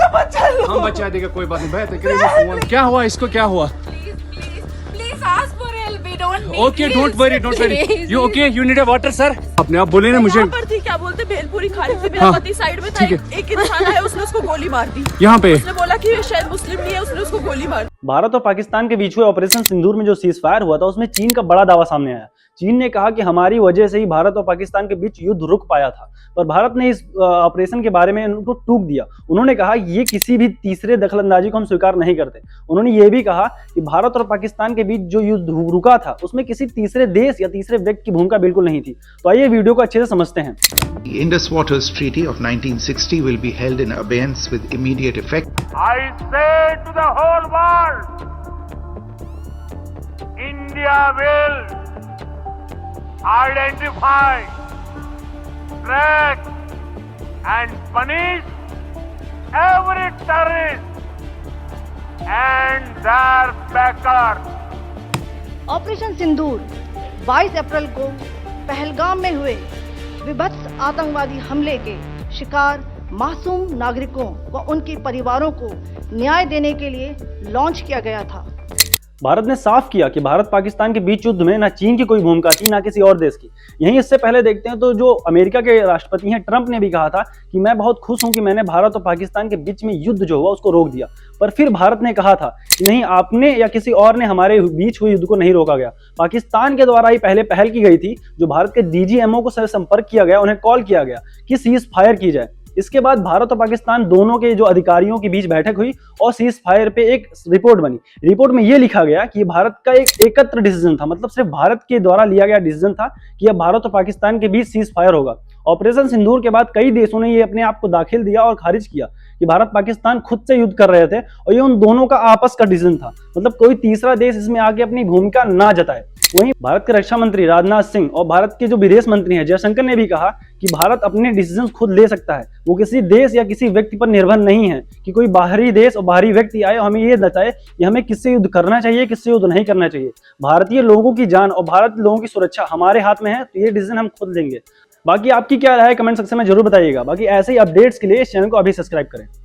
मेरा बच्चा लो। हम बचा देगा, कोई बात नहीं। भाई क्या हुआ इसको, क्या हुआ? Please ask for help. We don't need okay, don't worry, don't worry. Please. You okay? You need a water sir? अपने आप बोले ना मुझे। यहाँ पर थी, क्या बोलते भेलपुरी खा रही थी, मेरा हाँ, पति साइड में था, ठीक है। एक इंसान आया, उसने उसको गोली मार दी। यहाँ पे उसने बोला कि ये शायद मुस्लिम नहीं है, उसने उसको गोली मार दी। भारत और पाकिस्तान के बीच हुए ऑपरेशन सिंदूर में जो सीज फायर हुआ था उसमें चीन का बड़ा दावा सामने आया। चीन ने कहा कि हमारी वजह से ही भारत और पाकिस्तान के बीच युद्ध रुक पाया था, पर भारत ने इस ऑपरेशन के बारे में उनको टूक दिया। उन्होंने कहा ये किसी भी तीसरे दखलंदाजी को हम स्वीकार नहीं करते। उन्होंने ये भी कहा कि भारत और पाकिस्तान के बीच जो युद्ध रुका था उसमें किसी तीसरे देश या तीसरे व्यक्ति की भूमिका बिल्कुल नहीं थी। तो आइए वीडियो को अच्छे से समझते हैं। The Indus Waters Treaty of 1960 will be held in abeyance with immediate effect. I say to the whole world, India will identify, track and punish every terrorist and their backers. Operation Sindoor 22 अप्रैल को पहलगाम में हुए विभत्स आतंकवादी हमले के शिकार मासूम नागरिकों व उनके परिवारों को न्याय देने के लिए लॉन्च किया गया था। भारत ने साफ किया कि भारत पाकिस्तान के बीच युद्ध में ना चीन की कोई भूमिका थी ना किसी और देश की। यहीं इससे पहले देखते हैं तो जो अमेरिका के राष्ट्रपति हैं ट्रंप ने भी कहा था कि मैं बहुत खुश हूं कि मैंने भारत और पाकिस्तान के बीच में युद्ध जो हुआ उसको रोक दिया। पर फिर भारत ने कहा था कि नहीं, आपने या किसी और ने हमारे बीच हुए युद्ध को नहीं रोका गया। पाकिस्तान के द्वारा ही पहले पहल की गई थी, जो भारत के डीजीएमओ को संपर्क किया गया, उन्हें कॉल किया गया कि सीज फायर की जाए। इसके बाद भारत और पाकिस्तान दोनों के जो अधिकारियों के बीच बैठक हुई और सीज फायर पे एक रिपोर्ट बनी। रिपोर्ट में ये लिखा गया कि भारत का एक एकत्र डिसीजन था, मतलब सिर्फ भारत के द्वारा लिया गया डिसीजन था कि अब भारत और पाकिस्तान के बीच सीज फायर होगा। ऑपरेशन सिंदूर के बाद कई देशों ने ये अपने आप को दाखिल दिया और खारिज किया कि भारत पाकिस्तान खुद से युद्ध कर रहे थे और ये उन दोनों का आपस का डिसीजन था, मतलब कोई तीसरा देश इसमें आके अपनी भूमिका ना जताए। वहीं भारत के रक्षा मंत्री राजनाथ सिंह और भारत के जो विदेश मंत्री हैं जयशंकर ने भी कहा कि भारत अपने डिसीजन खुद ले सकता है, वो किसी देश या किसी व्यक्ति पर निर्भर नहीं है कि कोई बाहरी देश और बाहरी व्यक्ति आए और हमें ये बताए कि हमें किससे युद्ध करना चाहिए, किससे युद्ध नहीं करना चाहिए। भारतीय लोगों की जान और भारत लोगों की सुरक्षा हमारे हाथ में है, तो ये डिसीजन हम खुद लेंगे। बाकी आपकी क्या राय है कमेंट सेक्शन में जरूर बताइएगा। बाकी ऐसे ही अपडेट्स के लिए इस चैनल को अभी सब्सक्राइब करें।